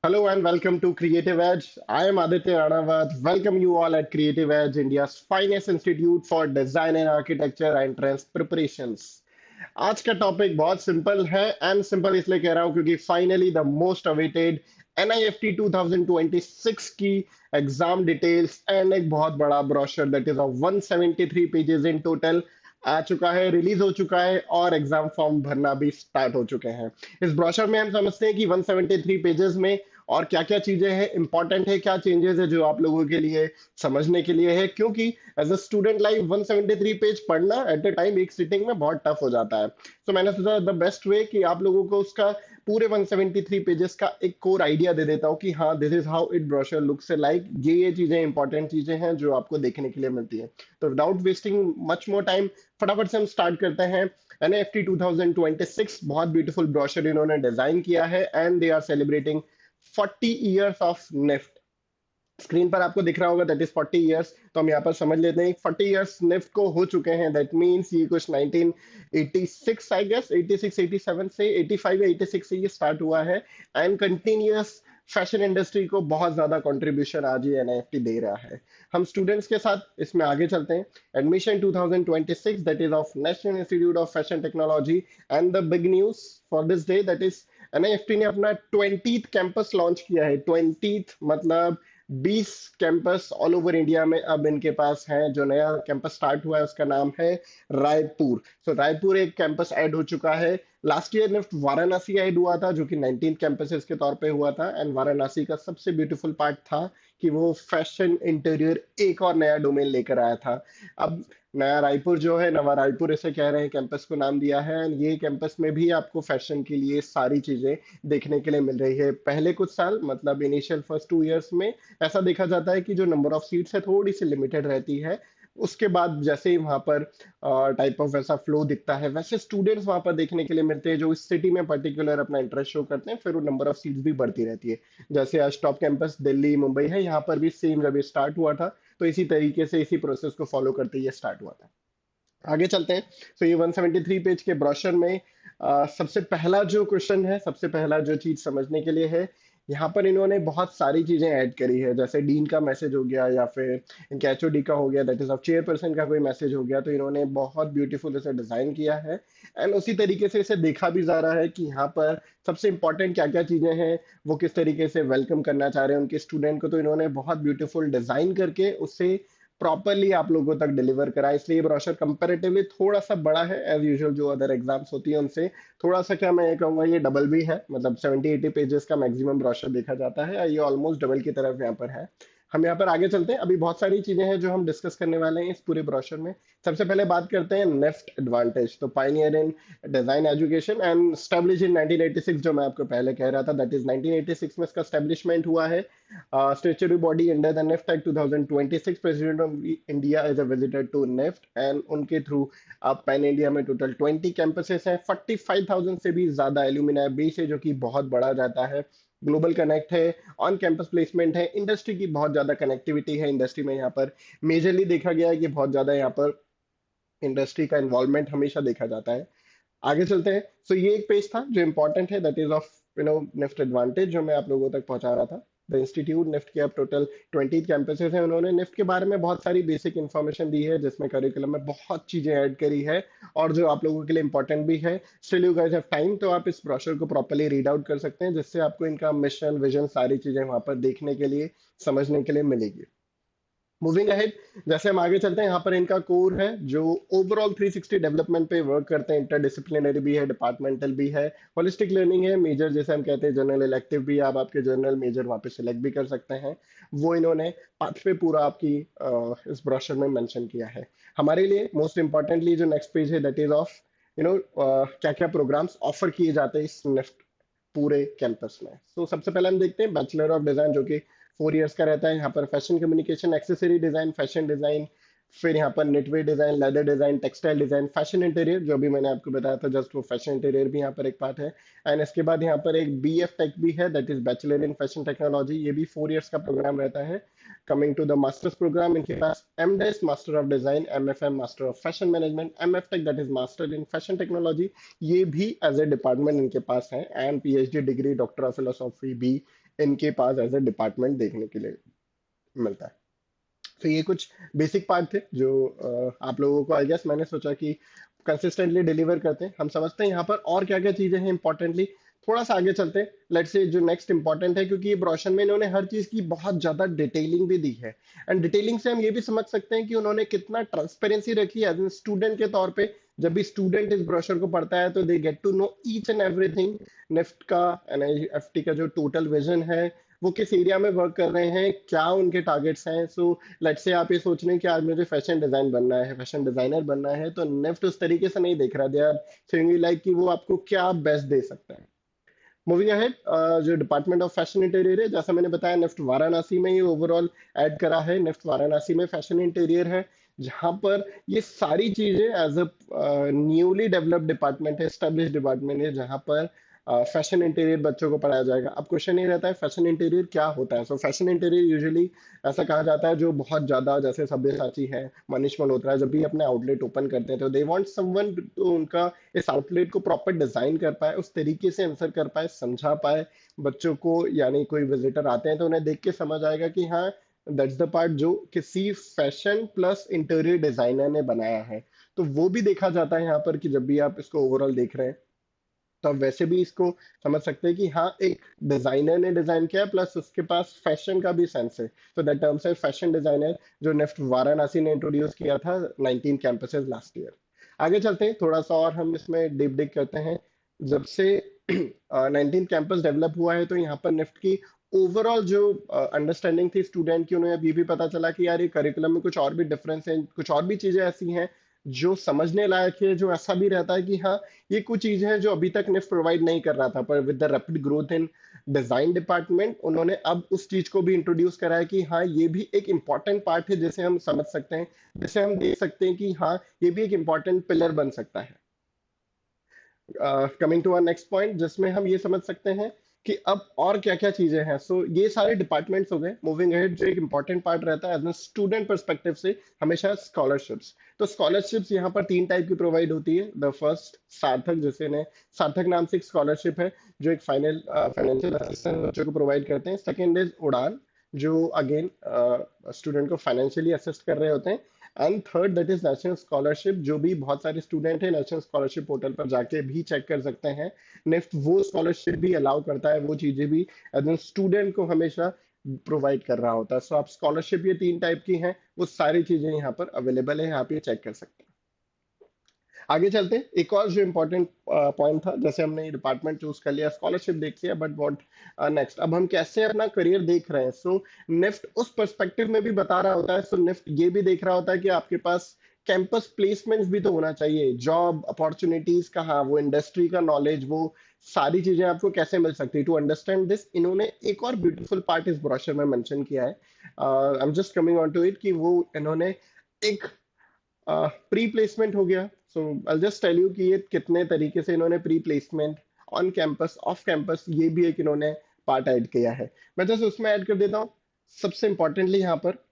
Hello and welcome to Creative Edge. I am Aditya Ranawat. Welcome you all at Creative Edge, India's finest institute for design and architecture entrance preparations. आज का topic बहुत simple है and simple इसलिए कह रहा हूँ क्योंकि finally the most awaited NIFT 2026 की एग्जाम डिटेल्स एंड एक बहुत बड़ा brochure that is of 173 pages in total आ चुका है, रिलीज हो चुका है और एग्जाम फॉर्म भरना भी स्टार्ट हो चुके हैं। इस ब्रोशर में हम समझते हैं कि 173 पेजेस में और क्या क्या चीजें हैं, इंपॉर्टेंट है, क्या चेंजेस है जो आप लोगों के लिए समझने के लिए है, क्योंकि as a student life 173 page पढ़ना एट अ टाइम एक सिटिंग में बहुत टफ हो जाता है। तो मैंने सोचा द बेस्ट वे कि आप लोगों को उसका पूरे 173 पेजेस का एक कोर आइडिया दे देता हूँ कि हाँ this is how it brochure looks like. ये चीजें इंपॉर्टेंट चीजें हैं जो आपको देखने के लिए मिलती है। तो without wasting much more time फटाफट से हम स्टार्ट करते हैं। NFT 2026 बहुत ब्यूटीफुल ब्रोशर इन्होंने डिजाइन किया है and they are celebrating 40 years of NIFT. Screen पर आपको दिख रहा होगा दैट इज 40 इयर्स। तो हम यहाँ पर समझ लेते हैं 40 इयर्स निफ्ट को हो चुके हैं। दैट मींस ये कुछ 1986 आई गेस 86 87 से 85 या 86 से ये स्टार्ट हुआ है एंड कंटिन्यूअस फैशन इंडस्ट्री को बहुत ज्यादा कंट्रीब्यूशन आज ये NIFT दे रहा है। हम स्टूडेंट्स के साथ इसमें आगे चलते हैं। Admission 2026 that is of national institute of fashion technology and the big news for this day that is NIFT ने अपना 20th कैंपस लॉन्च किया है। 20th मतलब 20 कैंपस ऑल ओवर इंडिया में अब इनके पास हैं। जो नया कैंपस स्टार्ट हुआ है उसका नाम है रायपुर। सो रायपुर एक कैंपस ऐड हो चुका है। Last year NIFT Varanasi add हुआ था जो कि 19 कैंपसेस के तौर पे हुआ था एंड वाराणसी का सबसे ब्यूटीफुल पार्ट था कि वो फैशन इंटीरियर एक और नया डोमेन लेकर आया था। अब नया रायपुर जो है, नवा रायपुर इसे कह रहे हैं, कैंपस को नाम दिया है एंड ये कैंपस में भी आपको फैशन के लिए सारी चीजें देखने के लिए मिल रही है। पहले कुछ साल मतलब इनिशियल फर्स्ट 2 इयर्स में ऐसा देखा जाता है कि जो नंबर ऑफ सीट्स है थोड़ी सी लिमिटेड रहती है। उसके बाद जैसे ही वहां पर टाइप ऑफ वैसा फ्लो दिखता है वैसे स्टूडेंट्स वहां पर देखने के लिए मिलते हैं जो इस सिटी में पर्टिकुलर अपना इंटरेस्ट शो करते हैं, फिर वो नंबर ऑफ सीट्स भी बढ़ती रहती है। जैसे आज टॉप कैंपस दिल्ली मुंबई है, यहाँ पर भी सेम जब ये स्टार्ट हुआ था तो इसी तरीके से इसी प्रोसेस को फॉलो करते ये स्टार्ट हुआ था। आगे चलते हैं। तो ये 173 पेज के ब्रोशर में सबसे पहला जो क्वेश्चन है, सबसे पहला जो चीज समझने के लिए है, यहाँ पर इन्होंने बहुत सारी चीजें ऐड करी है। जैसे डीन का मैसेज हो गया या फिर इनके HOD का हो गया, दैट इज ऑफ चेयरपर्सन का कोई मैसेज हो गया, तो इन्होंने बहुत ब्यूटीफुल इसे डिजाइन किया है एंड उसी तरीके से इसे देखा भी जा रहा है कि यहाँ पर सबसे इंपॉर्टेंट क्या क्या चीजें हैं, वो किस तरीके से वेलकम करना चाह रहे हैं उनके स्टूडेंट को। तो इन्होंने बहुत ब्यूटीफुल डिजाइन करके उसे प्रॉपरली आप लोगों तक डिलीवर करा, इसलिए ये ब्रोशर कंपैरेटिवली थोड़ा सा बड़ा है एज यूजुअल जो अदर एग्जाम्स होती है उनसे। थोड़ा सा क्या मैं ये कहूंगा, ये डबल भी है, मतलब 70-80 पेजेस का मैक्सिमम ब्रोशर देखा जाता है, ये ऑलमोस्ट डबल की तरफ यहाँ पर है। हम यहाँ पर आगे चलते हैं। अभी बहुत सारी चीजें हैं जो हम डिस्कस करने वाले हैं इस पूरे ब्रोशर में। सबसे पहले बात करते हैं नेफ्ट एडवांटेज। तो pioneer in design education and establish in 1986, जो मैं आपको पहले कह रहा था दैट इज 1986 में इसका स्टैब्लिशमेंट हुआ है। Statutory body under the NEFT Act 2026, President of India is a visitor to NEFT and उनके थ्रू अब पैन इंडिया में टोटल 20 कैंपसेस हैं। 45,000 से भी ज्यादा एल्यूमिनाई बेस है जो कि बहुत बड़ा जाता है। ग्लोबल कनेक्ट है, ऑन कैंपस प्लेसमेंट है, इंडस्ट्री की बहुत ज्यादा कनेक्टिविटी है। इंडस्ट्री में यहाँ पर मेजरली देखा गया है कि बहुत ज्यादा यहाँ पर इंडस्ट्री का इन्वॉल्वमेंट हमेशा देखा जाता है। आगे चलते हैं। सो ये एक पेज था जो इंपॉर्टेंट है, that is of NIFT advantage, जो मैं आप लोगों तक पहुंचा रहा था। द इंस्टीट्यूट निफ्ट के अब टोटल 20 कैंपसेस हैं। उन्होंने निफ्ट के बारे में बहुत सारी बेसिक इंफॉर्मेशन दी है जिसमें करिकुलम में बहुत चीजें ऐड करी है और जो आप लोगों के लिए इंपॉर्टेंट भी है। Still you guys have time, तो आप इस ब्रोशर को प्रॉपर्ली रीड आउट कर सकते हैं जिससे आपको इनका मिशन विजन सारी चीजें वहां पर देखने के लिए समझने के लिए मिलेगी। मूविंग अहेड, जैसे हम आगे चलते हैं, यहाँ पर इनका कोर है जो ओवरऑल 360 डेवलपमेंट पे वर्क करते हैं। इंटरडिसिप्लिनरी भी है, डिपार्टमेंटल भी है, होलिस्टिक लर्निंग है, मेजर जैसे हम कहते हैं जनरल इलेक्टिव भी है, आप आपके जनरल मेजर वहाँ पे सिलेक्ट भी कर सकते हैं। वो इन्होंने पाथवे पूरा आपकी इस ब्रोशर में मेंशन किया है। हमारे लिए मोस्ट इंपॉर्टेंटली जो नेक्स्ट पेज है दैट इज ऑफ क्या क्या प्रोग्राम्स ऑफर किए जाते हैं इस निफ्ट पूरे कैंपस में। तो सबसे पहले हम देखते हैं बैचलर ऑफ डिजाइन जो कि 4 इयर्स का रहता है। यहाँ पर fashion communication, accessory design, fashion design, फिर यहाँ पर Netware design, leather design, textile design, fashion interior जो भी मैंने आपको बताया था जस्ट वो फैशन इंटीरियर भी यहाँ पर एक पार्ट है। एंड इसके बाद यहाँ पर एक BF टेक भी है that is bachelor in fashion technology, ये भी 4 इयर्स का प्रोग्राम रहता है। Coming to the masters programme, इनके पास MDes master of design, MFM master of fashion management, MF tech that is master in fashion technology, ये भी एज ए डिपार्टमेंट इनके पास है। And PhD degree doctor of philosophy भी इनके पास as a department देखने के लिए मिलता है। तो ये कुछ बेसिक पार्ट थे जो आप लोगों को आई गेस मैंने सोचा कि कंसिस्टेंटली डिलीवर करते हैं। हम समझते हैं यहाँ पर और क्या क्या चीजें हैं इंपॉर्टेंटली। थोड़ा सा आगे चलते हैं, लेट्स से जो नेक्स्ट इंपॉर्टेंट है, क्योंकि ये ब्रोशर में इन्होंने हर चीज की बहुत ज्यादा डिटेलिंग भी दी है। एंड डिटेलिंग से हम ये भी समझ सकते हैं कि उन्होंने कितना ट्रांसपेरेंसी रखी है एज स्टूडेंट के तौर पे। जब भी स्टूडेंट इस ब्रोशर को पढ़ता है तो they get to know each and everything. NIFT का, एनआईएफटी का जो टोटल विजन है, वो किस एरिया में वर्क कर रहे हैं, क्या उनके टारगेट्स हैं। सो लेट्स से आप ये सोच रहे हैं कि आज मुझे फैशन डिजाइन बनना है, फैशन डिजाइनर बनना है, तो नेफ्ट उस तरीके से नहीं देख रहा। दे आर सेइंग लाइक कि वो आपको क्या बेस्ट दे सकता है। मूविंग अहेड, जो डिपार्टमेंट ऑफ फैशन इंटीरियर है, जैसा मैंने बताया नेफ्ट वाराणसी में ये ओवरऑल ऐड करा है। नेफ्ट वाराणसी में फैशन इंटीरियर है, जहां पर ये सारी चीजें as a newly developed department है, एस्टेब्लिश डिपार्टमेंट है, जहां पर फैशन इंटीरियर बच्चों को पढ़ाया जाएगा। अब क्वेश्चन ये रहता है फैशन इंटीरियर क्या होता है। सो फैशन इंटीरियर यूजुअली ऐसा कहा जाता है जो बहुत ज्यादा, जैसे सब्यसाची है, मनीष मल्होत्रा जब भी अपने आउटलेट ओपन करते हैं तो दे वांट समवन तो उनका इस आउटलेट को प्रॉपर डिजाइन कर पाए, उस तरीके से आंसर कर पाए, समझा पाए बच्चों को। यानी कोई विजिटर आते हैं तो उन्हें देख के समझ आएगा कि हाँ, दैट्स द पार्ट जो किसी फैशन प्लस इंटीरियर डिजाइनर ने बनाया है। तो वो भी देखा जाता है यहाँ पर कि जब भी आप इसको ओवरऑल देख रहे हैं तो आप वैसे भी इसको समझ सकते हैं कि हाँ, एक डिजाइनर ने डिजाइन किया है प्लस उसके पास फैशन का भी सेंस है। तो दैट टर्म्स है फैशन डिजाइनर, जो नेफ्ट वाराणसी ने इंट्रोड्यूस किया था 19 कैंपसेस लास्ट ईयर। आगे चलते हैं, थोड़ा सा और हम इसमें डीप डिग करते हैं। जब से 19 कैंपस डेवलप हुआ है तो यहाँ पर निफ्ट की ओवरऑल जो अंडरस्टैंडिंग थी स्टूडेंट की, उन्हें अब ये भी पता चला कि यार ये करिकुलम में कुछ और भी डिफरेंस है, कुछ और भी चीजें ऐसी हैं जो समझने लायक है, जो ऐसा भी रहता है कि हाँ, ये कुछ चीजें हैं जो अभी तक निफ्ट प्रोवाइड नहीं कर रहा था, पर with the rapid growth in design department उन्होंने अब उस चीज को भी इंट्रोड्यूस करा है कि हाँ, ये भी एक इंपॉर्टेंट पार्ट है जिसे हम समझ सकते हैं, जिसे हम देख सकते हैं कि हाँ, ये भी एक इंपॉर्टेंट पिलर बन सकता है। Coming to our next point, जिसमें हम ये समझ सकते हैं कि अब और क्या क्या चीजें हैं। सो ये सारे डिपार्टमेंट्स हो गए। मूविंग अहेड, जो एक इंपॉर्टेंट पार्ट रहता है एज ए स्टूडेंट परस्पेक्टिव से हमेशा स्कॉलरशिप्स। तो स्कॉलरशिप्स यहाँ पर तीन टाइप की प्रोवाइड होती है। द फर्स्ट सार्थक, जिसे ने सार्थक नाम से एक स्कॉलरशिप है जो एक फाइनेंशियल असिस्टेंस बच्चों को प्रोवाइड करते हैं। सेकेंड इज उड़ान, जो अगेन स्टूडेंट को फाइनेंशियली असिस्ट कर रहे होते हैं। And third that is national scholarship, जो भी बहुत सारे स्टूडेंट हैं नेशनल स्कॉलरशिप पोर्टल पर जाके भी चेक कर सकते हैं। नेफ्ट वो स्कॉलरशिप भी अलाउ करता है, वो चीजें भी एज एन स्टूडेंट को हमेशा प्रोवाइड कर रहा होता है। सो आप स्कॉलरशिप ये तीन टाइप की हैं, वो सारी चीजें यहाँ पर अवेलेबल है, आप ये चेक कर सकते हैं। आगे चलते हैं, एक और जो इम्पोर्टेंट पॉइंट था, जैसे हमने ये डिपार्टमेंट चूज कर लिया, स्कॉलरशिप देख लिया, बट व्हाट नेक्स्ट, अब हम कैसे अपना करियर देख रहे हैं। सो निफ्ट उस पर्सपेक्टिव में भी बता रहा होता है। सो निफ्ट ये भी देख रहा होता है कि आपके पास कैंपस प्लेसमेंट्स भी तो होना चाहिए, जॉब अपॉर्चुनिटीज कहाँ, वो इंडस्ट्री का नॉलेज, वो सारी चीजें आपको कैसे मिल सकती है। टू अंडरस्टैंड दिस, इन्होंने एक और ब्यूटीफुल पार्ट इस ब्रोशर में मेंशन किया है। I am just coming on to it, कि वो इन्होंने एक प्री प्लेसमेंट हो गया। So I just tell you कि ये कितने तरीके से इन्होंने pre placement, on campus, off campus, ये भी एक इन्होंने पार्ट ऐड किया है। मैं जस्ट उसमें ऐड कर देता हूँ। सबसे इंपॉर्टेंटली यहाँ पर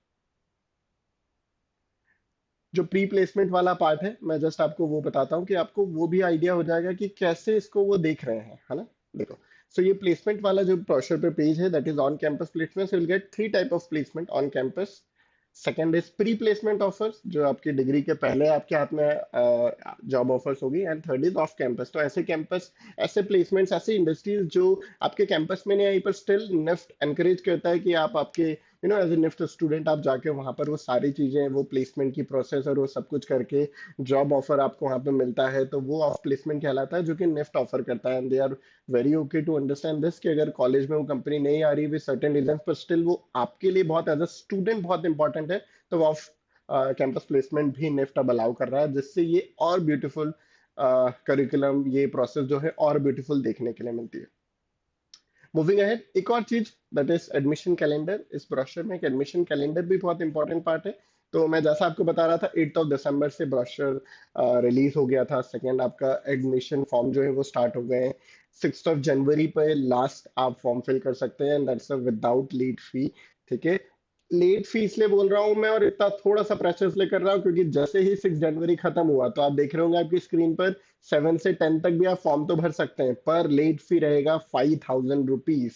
जो प्री प्लेसमेंट वाला पार्ट है, मैं जस्ट आपको वो बताता हूँ कि आपको वो भी आइडिया हो जाएगा कि कैसे इसको वो देख रहे हैं, है ना। देखो, सो ये प्लेसमेंट वाला जो ब्रोशर पे पेज है, that is on campus placement. Will get three type of placement on campus. Second is pre placement offers, जो आपकी डिग्री के पहले आपके हाथ में जॉब ऑफर्स होगी। And third is off campus, तो ऐसे कैंपस, ऐसे प्लेसमेंट्स, ऐसी इंडस्ट्रीज जो आपके कैंपस में नहीं आई पर स्टिल निफ्ट एनकरेज करता है कि आप आपके एज ए निफ्ट स्टूडेंट आप जाके वहां पर वो सारी चीजें, वो प्लेसमेंट की प्रोसेस और वो सब कुछ करके जॉब ऑफर आपको वहां पे मिलता है, तो वो ऑफ प्लेसमेंट कहलाता है, जो कि निफ्ट ऑफर करता है। And they are very okay to understand this, कि अगर कॉलेज में वो कंपनी नहीं आ रही विद सर्टेन रीजन, पर स्टिल वो आपके लिए बहुत एज अ स्टूडेंट बहुत इंपॉर्टेंट है, तो वो ऑफ कैंपस प्लेसमेंट भी निफ्ट अब अलाउ कर रहा है, जिससे ये और ब्यूटीफुल करिकुलम, ये प्रोसेस जो है और ब्यूटीफुल देखने के लिए मिलती है। मूविंग अहेड, एक और चीज दैट इज एडमिशन कैलेंडर। इस ब्रोशर में एक एडमिशन कैलेंडर भी बहुत इंपॉर्टेंट पार्ट है। तो मैं जैसा आपको बता रहा था, 8 दिसंबर से ब्रोशर रिलीज हो गया था। सेकेंड, आपका एडमिशन फॉर्म जो है वो स्टार्ट हो गए हैं। 6 जनवरी पे लास्ट आप फॉर्म फिल कर सकते हैं, and that's without late fee. ठीक है, लेट फी इसलिए बोल रहा हूँ मैं और इतना थोड़ा सा प्रेशर इसलिए कर रहा हूँ क्योंकि जैसे ही 6 जनवरी खत्म हुआ तो आप देख रहे होंगे आपकी स्क्रीन पर 7 से 10 तक भी आप फॉर्म तो भर सकते हैं, पर लेट फी रहेगा 5,000 रुपीज।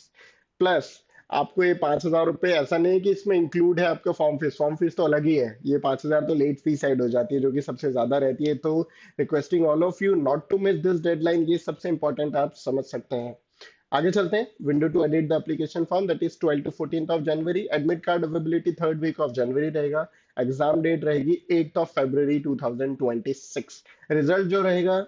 प्लस आपको ये 5,000 रुपये ऐसा नहीं है कि इसमें इंक्लूड है आपका फॉर्म फीस तो अलग ही है। ये 5,000 तो लेट फीस ऐड हो जाती है जो कि सबसे ज्यादा रहती है। तो requesting all of you not to miss this deadline, ये सबसे इंपॉर्टेंट आप समझ सकते हैं। आगे चलते हैं। Window to edit the application form that is 12 to 14 of January. Admit card availability third week of January रहेगा। एग्जाम डेट रहेगी 8 ऑफ फरवरी 2026। रिजल्ट जो रहेगा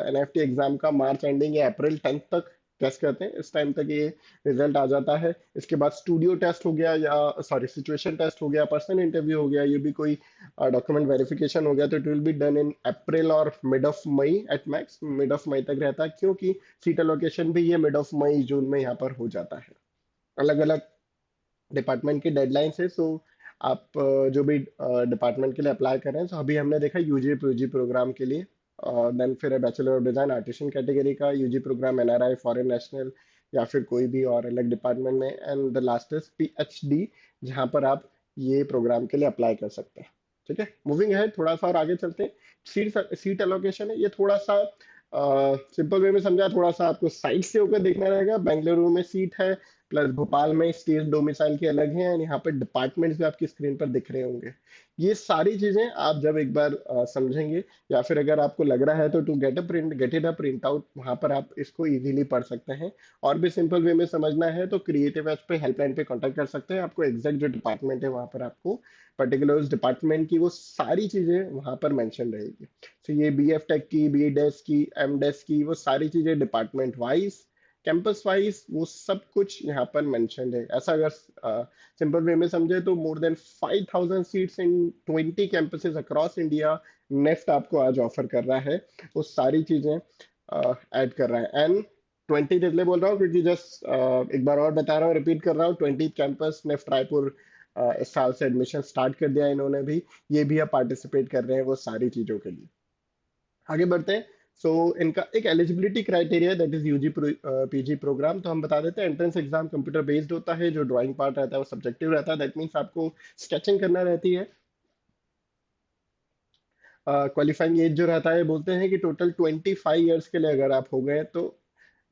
एनएफटी एग्जाम का मार्च एंडिंग या अप्रैल 10 तक, गेस करते हैं इस टाइम तक ये रिजल्ट आ जाता है। इसके बाद स्टूडियो टेस्ट हो गया या सॉरी सिचुएशन टेस्ट हो गया, पर्सनल इंटरव्यू हो गया, ये भी कोई डॉक्यूमेंट वेरिफिकेशन हो गया, तो it will be done in April और mid of May at max. Mid of May तक रहता है क्योंकि सीट एलोकेशन भी ये मिड ऑफ मई जून में यहाँ पर हो जाता है। अलग अलग डिपार्टमेंट की डेडलाइंस है। सो आप जो भी डिपार्टमेंट के लिए अप्लाई कर रहे हैं, तो अभी हमने देखा यूजी पीजी प्रोग्राम के लिए। देन फिर है bachelor of design artisan category का UG program, NRI, foreign national या फिर कोई भी और अलग डिपार्टमेंट में। And the last is PhD, जहाँ पर आप ये प्रोग्राम के लिए अप्लाई कर सकते हैं। ठीक है, मूविंग है थोड़ा सा और आगे चलते हैं। सीट सीट एलोकेशन है, ये थोड़ा सा सिंपल वे में समझा, थोड़ा सा आपको साइड से होकर देखना रहेगा। बेंगलुरु में सीट है, प्लस भोपाल में स्टेट डोमिसाइल के अलग हैं, एंड यहाँ पर डिपार्टमेंट्स भी आपकी स्क्रीन पर दिख रहे होंगे। ये सारी चीजें आप जब एक बार समझेंगे, या फिर अगर आपको लग रहा है तो to get a print get it a print out, वहां पर आप इसको इजीली पढ़ सकते हैं। और भी सिंपल वे में समझना है तो क्रिएटिव एज पे हेल्पलाइन पे कांटेक्ट कर सकते हैं। आपको एग्जैक्ट जो डिपार्टमेंट है वहां पर आपको पर्टिकुलर उस डिपार्टमेंट की वो सारी चीजें वहां पर मेंशन रहेगी। तो ये बी एफ टेक की, बी डेस्क की, एम डेस्क की, वो सारी चीजें डिपार्टमेंट वाइज, कैंपस वाइज, वो सब कुछ यहाँ पर मेंशन्ड है। ऐसा अगर सिंपल वे में समझे तो more than 5,000 seats in 20 campuses across India NEFT आपको आज ऑफर कर रहा है। वो सारी चीजें ऐड कर रहा है। एंड 20 इसलिए बोल रहा हूँ क्योंकि जस्ट एक बार और बता रहा हूँ, रिपीट कर रहा हूँ, 20 कैंपस नेफ्ट रायपुर इस साल से एडमिशन स्टार्ट कर दिया इन्होंने भी। ये भी अब पार्टिसिपेट कर रहे हैं वो सारी चीजों के लिए। आगे बढ़ते हैं। सो इनका एक eligibility criteria that is UG PG programme, तो हम बता देते हैं। एंट्रेंस एग्जाम कंप्यूटर बेस्ड होता है, जो ड्राइंग पार्ट रहता है वो सब्जेक्टिव रहता है। दैट मीन्स आपको स्केचिंग करना रहती है। क्वालिफाइंग एज जो रहता है, बोलते हैं कि टोटल 25 ईयर्स के लिए अगर आप हो गए तो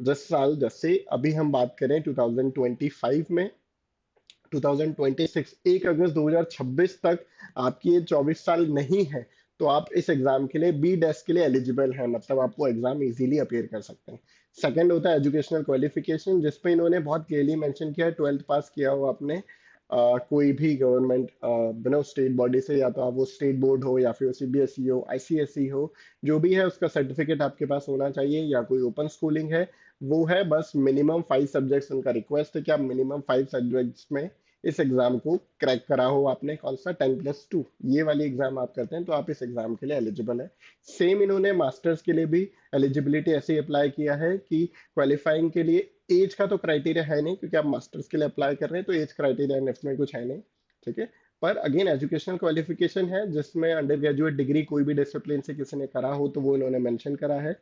10 साल, जैसे अभी हम बात करें 2025 में, 2026 1 अगस्त 2026 तक आपकी ये 24 साल नहीं है, तो आप इस एग्जाम के लिए बी डेस्क के लिए एलिजिबल हैं, मतलब आप वो एग्जाम इजीली अपेयर कर सकते हैं। सेकंड होता है एजुकेशनल क्वालिफिकेशन, जिसपे इन्होंने बहुत क्लियरली मेंशन किया है, 12th पास किया हो आपने, कोई भी गवर्नमेंट बिना स्टेट बॉडी से, या तो आप वो स्टेट बोर्ड हो या फिर सीबीएसई हो, आईसीएसई हो, जो भी है उसका सर्टिफिकेट आपके पास होना चाहिए, या कोई ओपन स्कूलिंग है वो है। बस मिनिमम 5 सब्जेक्ट्स, उनका रिक्वेस्ट है कि आप मिनिमम 5 सब्जेक्ट्स में इस एग्जाम को क्रैक करा हो आपने। कौन सा? 10+2, ये वाली एग्जाम आप करते हैं तो आप इस एग्जाम के लिए एलिजिबल है। सेम इन्होंने मास्टर्स के लिए भी एलिजिबिलिटी ऐसे ही अप्लाई किया है कि क्वालिफाइंग के लिए एज का तो क्राइटेरिया है नहीं, क्योंकि आप मास्टर्स के लिए अप्लाई कर रहे हैं तो एज क्राइटेरिया नेफ्ट में कुछ है नहीं। ठीक है, पर अगेन एजुकेशनल क्वालिफिकेशन है, जिसमें अंडर ग्रेजुएट डिग्री कोई भी डिसिप्लिन से किसी ने करा हो तो वो इन्होंने मेंशन करा है।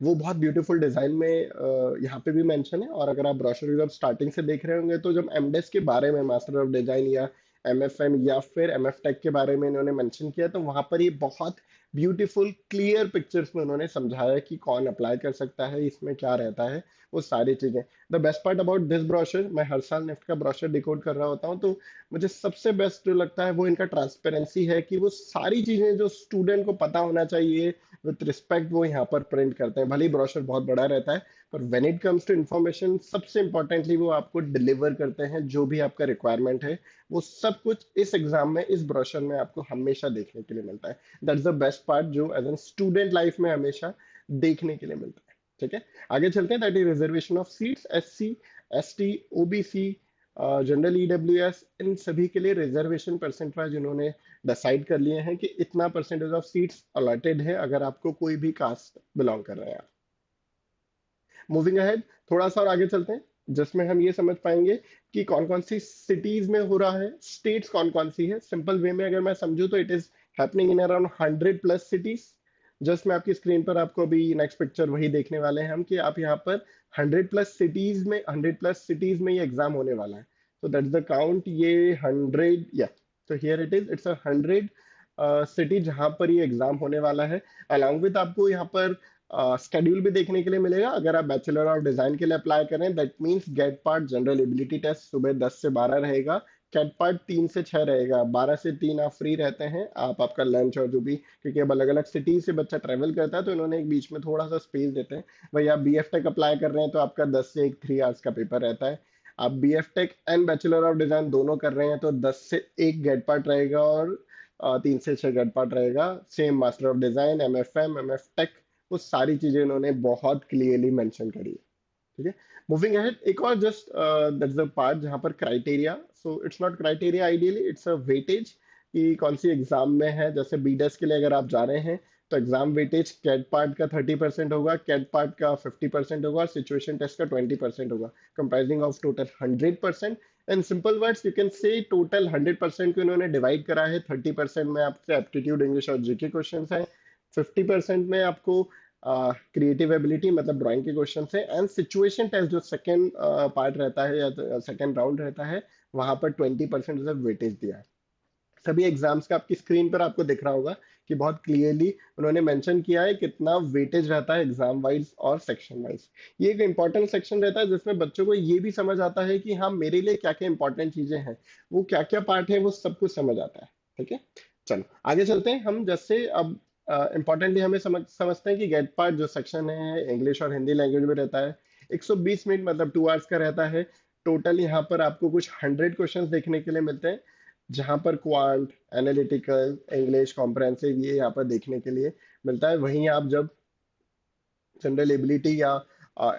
वो बहुत ब्यूटीफुल डिजाइन में यहाँ पे भी मेंशन है। और अगर आप ब्रोशर जब स्टार्टिंग से देख रहे होंगे तो जब एमडेस के बारे में, मास्टर ऑफ डिजाइन या एमएफएम या फिर एमएफ टेक के बारे में इन्होंने मेंशन किया, तो वहां पर ये बहुत ब्यूटीफुल क्लियर पिक्चर्स में उन्होंने समझाया कि कौन अप्लाई कर सकता है, इसमें क्या रहता है, वो सारी चीजें। The best part about this brochure, मैं हर साल नेफ्ट का ब्रोशर डिकोड कर रहा होता हूँ, तो मुझे सबसे बेस्ट जो लगता है वो इनका ट्रांसपेरेंसी है, कि वो सारी चीजें जो स्टूडेंट को पता होना चाहिए विथ रिस्पेक्ट वो यहाँ पर प्रिंट करते हैं। भले ही ब्रोशर बहुत बड़ा रहता है, पर when it comes to information, सबसे इंपॉर्टेंटली वो आपको डिलीवर करते हैं जो भी आपका रिक्वायरमेंट है। वो सब कुछ इस एग्जाम में, इस ब्रोशर में आपको हमेशा देखने के लिए मिलता है। दैट्स द बेस्ट पार्ट जो एज एन स्टूडेंट लाइफ में हमेशा देखने के लिए मिलता है। ठीक है, आगे चलते हैं। That is reservation of seats, SC, ST, OBC, general, EWS, इन सभी के लिए रिजर्वेशन परसेंटेज उन्होंने डिसाइड कर लिए हैं कि इतना परसेंटेज ऑफ सीट्स अलॉटेड है अगर आपको कोई भी कास्ट बिलोंग कर रहे हैं। मूविंग अहेड, थोड़ा सा और आगे चलते हैं, जिसमें हम ये समझ पाएंगे कि कौन कौन सी सिटीज में हो रहा है, स्टेट्स कौन कौन सी है। सिंपल वे में अगर मैं समझूं तो it is happening in around 100+ cities. Just मैं आपकी स्क्रीन पर आपको अभी नेक्स्ट पिक्चर वही देखने वाले हैं हम, कि आप यहाँ पर 100+ सिटीज में, 100+सिटीज में ये एग्जाम होने वाला है। तो दैट्स द काउंट, ये 100, या तो here it is, it's 100 city जहां पर ये एग्जाम होने वाला है। अलॉन्ग विथ आपको यहाँ पर स्केड्यूल भी देखने के लिए मिलेगा। अगर आप बैचलर ऑफ डिजाइन के लिए अप्लाई करें, that means GAT part general ability test सुबह 10 से 12 रहेगा, कैट पार्ट 3 से 6 रहेगा। 12 से 3 आप फ्री रहते हैं, आप आपका लंच और जो भी, क्योंकि अब अलग अलग सिटी से बच्चा ट्रेवल करता है तो इन्होंने एक बीच में थोड़ा सा स्पेस देते हैं। वही आप बी एफ टेक अप्लाई कर रहे हैं तो आपका 10 से 1 3 आवर्स का पेपर रहता है। आप B F tech and bachelor of design दोनों कर रहे हैं तो 10 से 1 गेट पार्ट रहेगा और 3 से 6 गेट पार्ट रहेगा। Same master of design, M F tech, वो सारी चीजें इन्होंने बहुत क्लियरली मेंशन करी है। ठीक है, मूविंग अहेड, एक और जस्ट दैट्स द पार्ट जहां पर criteria, so it's not criteria ideally, it's a weightage कि कौन सी एग्जाम में है। जैसे बीडेस के लिए अगर आप जा रहे हैं तो एग्जाम वेटेज कैट पार्ट का 30% होगा, कैट पार्ट का 50% होगा और सिचुएशन टेस्ट का 20% होगा, comprising of total 100%। And simple words you can say total 100% को इन्होंने डिवाइड करा है। 30% में आपके एप्टीट्यूड, इंग्लिश और जीके क्वेश्चन है, 50% में आपको क्रिएटिव एबिलिटी मतलब ड्राइंग के क्वेश्चन है, एंड सिचुएशन टेस्ट जो सेकेंड पार्ट रहता है या सेकेंड राउंड रहता है, वहां पर 20% वेटेज दिया है। सभी एग्जाम्स का आपकी स्क्रीन पर आपको दिख रहा होगा कि बहुत क्लियरली उन्होंने मेंशन किया है कितना वेटेज रहता है एग्जाम वाइज और सेक्शन वाइज। ये एक इंपॉर्टेंट सेक्शन रहता है जिसमें बच्चों को ये भी समझ आता है कि हाँ, मेरे लिए क्या क्या इंपॉर्टेंट चीजें हैं, वो क्या क्या पार्ट है, वो सब कुछ समझ आता है। ठीक है, चलो आगे चलते हैं हम। जैसे अब इम्पोर्टेंटली हमें समझते हैं कि गेट पार्ट जो सेक्शन है इंग्लिश और हिंदी लैंग्वेज में रहता है। 120 मिनट मतलब 2 आवर्स का रहता है। टोटल यहाँ पर आपको कुछ 100 क्वेश्चंस देखने के लिए मिलते हैं, जहां पर क्वांट, एनालिटिकल, इंग्लिश कॉम्प्रहेंसिव ये यहाँ पर देखने के लिए मिलता है। वहीं आप जब जनरल एबिलिटी या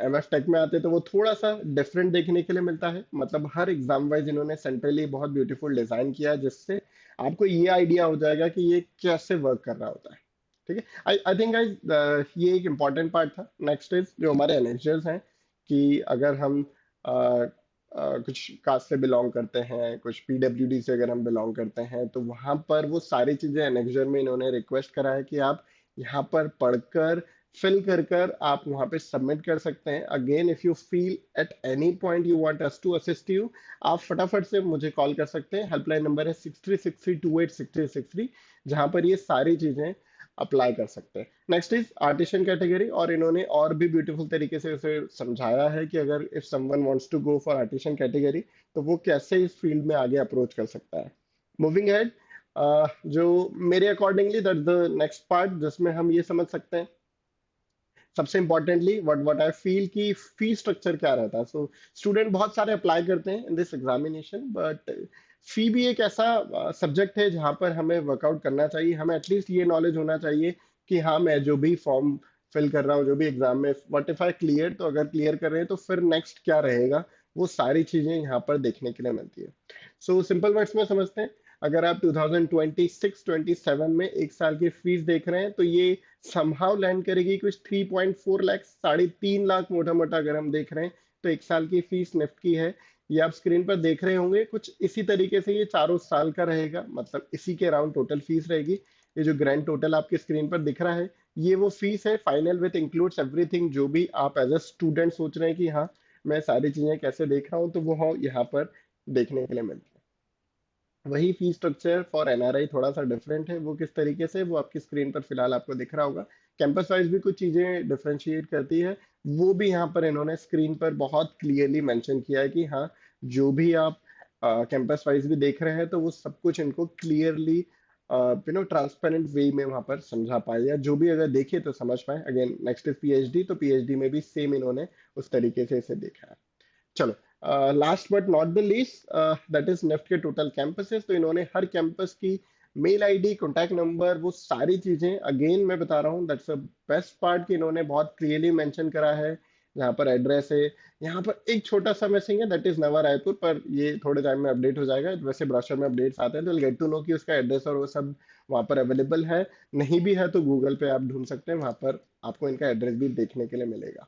एम एफ टेक में आते हैं तो वो थोड़ा सा डिफरेंट देखने के लिए मिलता है। मतलब हर एग्जाम वाइज इन्होंने सेंट्रली बहुत ब्यूटीफुल डिजाइन किया है, जिससे आपको ये आइडिया हो जाएगा कि ये कैसे वर्क कर रहा होता है। ठीक है, आई आई थिंक गाइस ये एक इम्पॉर्टेंट पार्ट था। नेक्स्ट इज जो हमारे एनएचएस हैं, कि अगर हम कुछ कास्ट से बिलोंग करते हैं, कुछ पीडब्ल्यूडी से अगर हम बिलोंग करते हैं, तो वहां पर वो सारी चीजें एनेक्जर में इन्होंने रिक्वेस्ट करा है कि आप यहाँ पर पढ़कर फिल कर कर आप वहां पे सबमिट कर सकते हैं। Again if you feel at any point you want us to assist you, आप फटाफट से मुझे कॉल कर सकते हैं। हेल्पलाइन नंबर है 6363286363, जहां पर ये सारी चीजें अप्लाई कर सकते हैं। नेक्स्ट इज आर्टिशन कैटेगरी, और इन्होंने और भी ब्यूटीफुल तरीके से उसे समझाया है कि अगर if someone wants to go for artisan category तो वो कैसे इस फील्ड में आगे अप्रोच कर सकता है। मूविंग हेड, जो मेरे accordingly that the next part जिसमें हम ये समझ सकते हैं सबसे importantly what what I feel कि फी स्ट्रक्चर क्या रहता है। सो स्टूडेंट बहुत सारे अप्लाई करते हैं इन दिस एग्जामिनेशन, बट फी भी एक ऐसा सब्जेक्ट है जहां पर हमें वर्कआउट करना चाहिए। हमें एटलीस्ट ये नॉलेज होना चाहिए कि हाँ, मैं जो भी फॉर्म फिल कर रहा हूँ, जो भी एग्जाम में व्हाट इफ आई क्लियर, तो अगर क्लियर कर रहे हैं तो फिर नेक्स्ट क्या रहेगा, वो सारी चीजें यहाँ पर देखने के लिए मिलती है। सो सिंपल वर्ड्स में समझते हैं, अगर आप 2026-27 में एक साल की फीस देख रहे हैं तो ये समहाउ लैंड करेगी कुछ 3.4 लाख, 3.5 लाख मोटा मोटा अगर हम देख रहे हैं तो एक साल की फीस निफ्ट की है। ये आप स्क्रीन पर देख रहे होंगे, कुछ इसी तरीके से ये चारों साल का रहेगा, मतलब इसी के अराउंड टोटल फीस रहेगी। ये जो ग्रैंड टोटल आपके स्क्रीन पर दिख रहा है, ये वो फीस है फाइनल विथ इंक्लूड्स एवरीथिंग। जो भी आप एज अ स्टूडेंट सोच रहे हैं कि हाँ, मैं सारी चीजें कैसे देख रहा हूँ, तो वो यहाँ पर देखने के लिए मिलती है। वही फी स्ट्रक्चर फॉर एनआरआई थोड़ा सा डिफरेंट है। वो किस तरीके से, वो आपकी स्क्रीन पर फिलहाल आपको दिख रहा होगा। कैंपस वाइज भी कुछ चीजें डिफरेंशिएट करती है, वो भी यहाँ पर इन्होंने स्क्रीन पर बहुत क्लियरली मेंशन किया है कि हाँ, जो भी आप कैंपस वाइज भी देख रहे हैं तो वो सब कुछ इनको क्लियरली ट्रांसपेरेंट वे में वहां पर समझा पाए, या जो भी अगर देखे तो समझ पाए। अगेन नेक्स्ट इज पीएचडी, तो पीएचडी में भी सेम इन्होंने उस तरीके से इसे देखा है। चलो, last but not the least, that is NEFT के टोटल कैंपसेस। तो इन्होंने हर कैंपस की मेल आईडी, कॉन्टैक्ट नंबर, वो सारी चीजें, अगेन मैं बता रहा हूँ दैट्स द बेस्ट पार्ट कि इन्होंने बहुत क्लियरली मेंशन करा है। यहाँ पर एड्रेस है, यहाँ पर एक छोटा सा मिसिंग है, दैट इज नवा रायपुर, पर ये थोड़े टाइम में अपडेट हो जाएगा। वैसे ब्रोशर में अपडेट्स आते हैं तो गेट टू नो कि उसका एड्रेस और वो सब वहाँ पर अवेलेबल है। नहीं भी है तो गूगल पे आप ढूंढ सकते हैं, वहाँ पर आपको इनका एड्रेस भी देखने के लिए मिलेगा।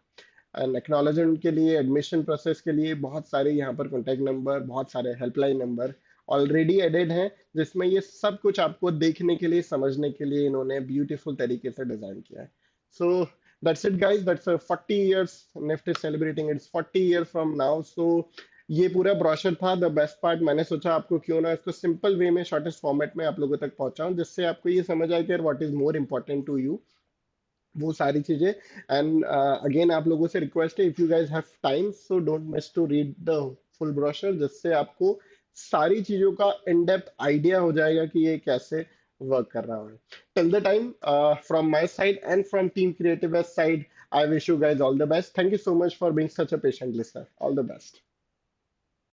एंड एक्नॉलेजमेंट के लिए, एडमिशन प्रोसेस के लिए बहुत सारे यहाँ पर कॉन्टैक्ट नंबर, बहुत सारे हेल्पलाइन नंबर ऑलरेडी एडेड हैं, जिसमें ये सब कुछ आपको देखने के लिए, समझने के लिए इन्होंने ब्यूटीफुल तरीके से डिजाइन किया है। So that's it guys, that's 40 years, NIFT is celebrating its 40 year from now. So ये पूरा ब्रोशर था। द बेस्ट पार्ट, मैंने सोचा आपको क्यों ना इसको सिंपल वे में, शॉर्टेस्ट फॉर्मेट में आप लोगों तक पहुंचाऊं, जिससे आपको ये समझ आए कि what is more important to you. वो सारी चीजें। एंड अगेन आप लोगों से रिक्वेस्ट है, if you guys have time so don't miss to read the full brochure, जिससे आपको सारी चीजों का इन डेप्थ आइडिया हो जाएगा कि ये कैसे वर्क कर रहा है। Till the time, from my side and from team creative side, I wish you guys all the best. Thank you so much for being such a patient listener. All the best.